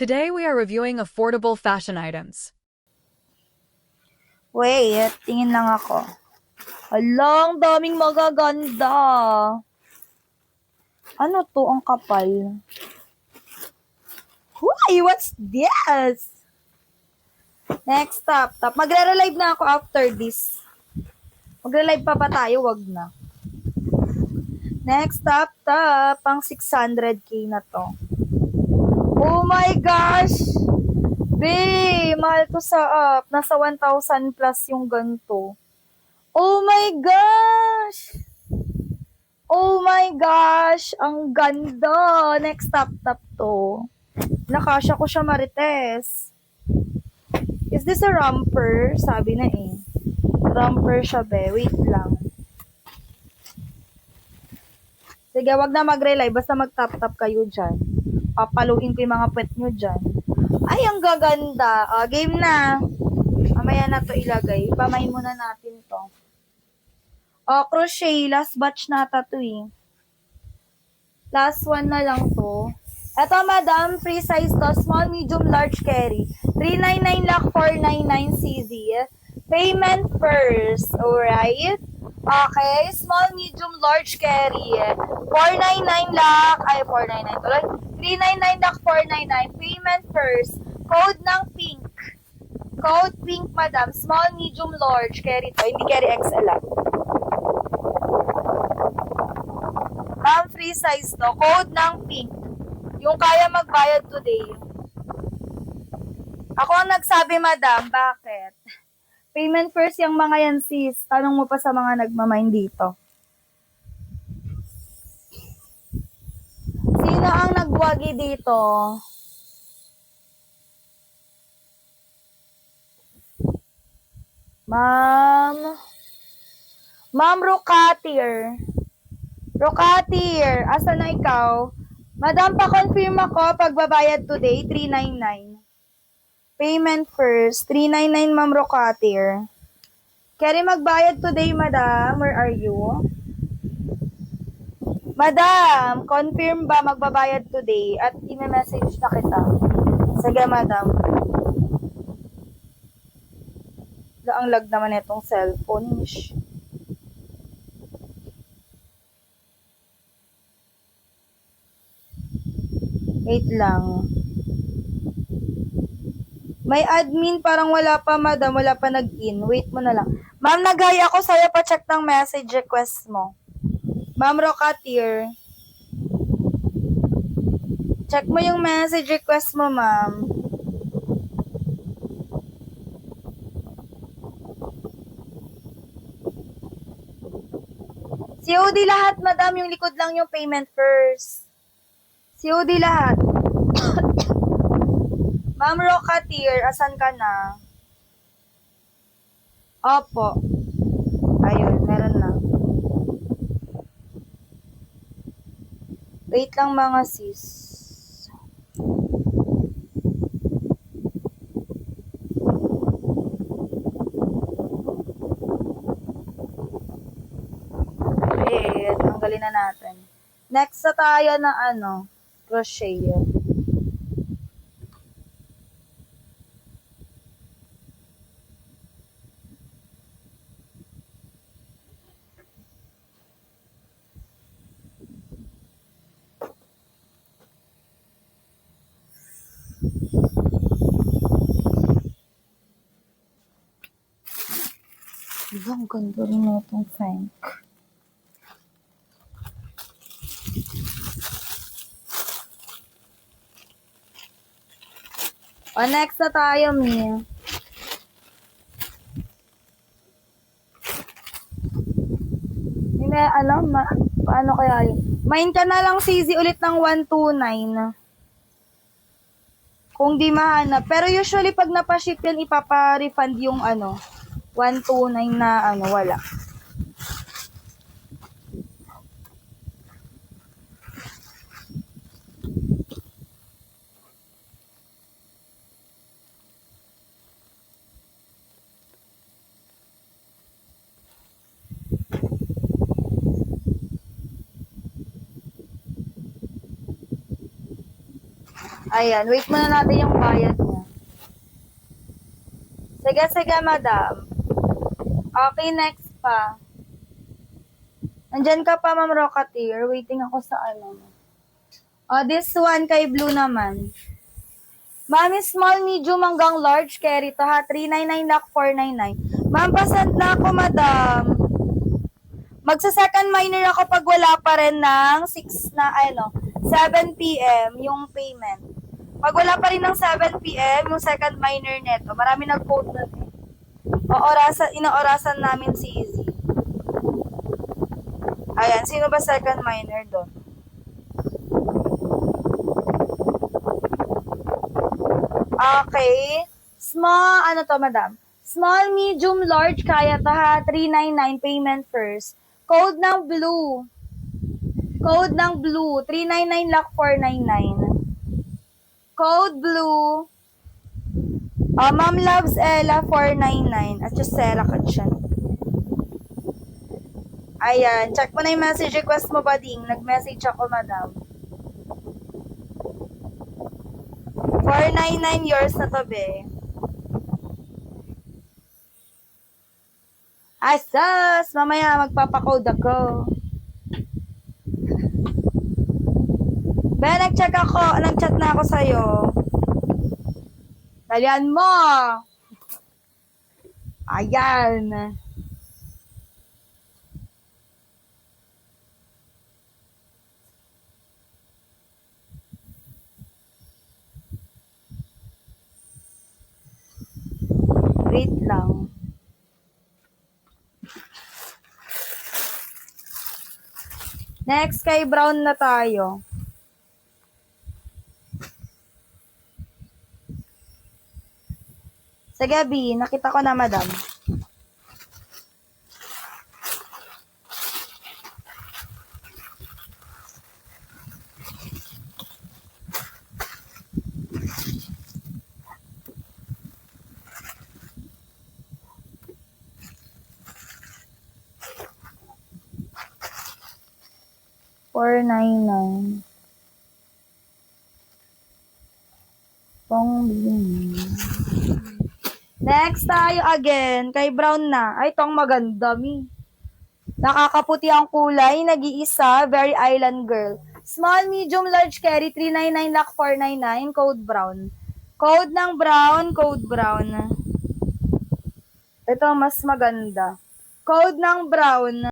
Today we are reviewing affordable fashion items. Wait, tingin lang ako. Hala, ang daming magaganda. Ano to? Ang kapal. Uy, what's this? Next up. Magre-relive na ako after this. Magre-live pa ba tayo? Wag na. Next up, pang 600k na to. Oh my gosh! Babe, mahal to sa up. Nasa 1,000 plus yung ganito. Oh my gosh! Oh my gosh! Ang ganda! Next top to. Nakasya ko siya, Marites. Is this a romper? Sabi na eh. Romper siya, be. Wait lang. Sige, wag na mag-relive. Basta mag-tap-tap kayo dyan. Papaluin ko yung mga pet nyo dyan. Ay, ang gaganda. Game na. Mamaya na to ilagay. Pamain muna natin to. Crochet. Last batch na to eh. Last one na lang to. Eto, madam. Free size to. Small, medium, large carry. 399 lakh 499 CZ. Payment first. Alright? Okay. Small, medium, large carry. 499 lakh. Ay, 499 tuloy. 399 lakh 499. Payment first. Code ng pink. Code pink, madam. Small, medium, large. Carry to. Hindi carry XL lang. Ma'am, free size to. Code ng pink. Yung kaya magbayad today. Ako ang nagsabi, madam. Bakit? Payment first yung mga yan, sis. Tanong mo pa sa mga nagmamain dito. Sino ang nagwagi dito? Ma'am Rocatir. Rocatir, asa na ikaw? Madam, pa-confirm ako pagbabayad today, 399. Payment first, 399, Ma'am Rocatir. Carry magbayad today, madam. Where are you? Madam, confirm ba magbabayad today? At i-message na kita. Sige, madam. Ang lag naman itong cellphone. Wait lang. May admin, parang wala pa, madam. Wala pa nag-in. Wait mo na lang. Ma'am, nag-hi ako sa'yo. Pa-check ng message request mo. Ma'am Rocatir. Check mo yung message request mo, ma'am. COD lahat, madam. Yung likod lang yung payment first. COD lahat. Ma'am Rocatir, asan ka na? Opo. Ayun, meron na. Wait lang mga sis. Tanggalin na natin. Next na tayo na crochet. Ang ganda rin na itong Frank. Next na tayo, Mi. Hindi alam, paano kaya yun? Main ka na lang, CZ, ulit ng 129. Kung di mahanap. Pero usually, pag napaship yan, ipapa-refund yung 129 na wala. Ayan, wait muna natin yung bayad niya. Sige, sige, madam. Okay, next pa. Nandyan ka pa, Ma'am Rocketeer. Waiting ako sa ano. This one kay Blue naman. Ma'am, small, medium hanggang large carry to ha. 399 lakh 499. Ma'am, pasend na ako, madam. Magsa-second minor ako pag wala pa rin ng 7 p.m. yung payment. Pag wala pa rin ng 7 p.m. yung second minor neto, marami nag-quote na eh. Inaorasan namin si Izzy. Ayan, sino ba second minor doon? Okay. Small, ano to, madam? Small, medium, large, kaya to ha. 399, payment first. Code ng blue. Code ng blue. 399 lakh 499. Code blue. Ma'am Loves Ella 499. At just Sarah Katchan. Ayan. Check mo na yung message request mo, bading. Nag-message ako, madam. 499 yours na to, be. Ay, sus! Mamaya magpapakode ako. Be, nag-check ako. Nag-chat na ako sa'yo. Dalian mo! Ayan. Wait lang. Next, kay Brown na tayo. Sa gabi, nakita ko na, madam. $499. Next tayo again, kay Brown na. Ay, tong maganda, mi. Nakakaputi ang kulay, nag-iisa, very island girl. Small, medium, large carry, 399 lakh 499, code brown. Code ng brown, code brown. Ito, mas maganda. Code ng brown.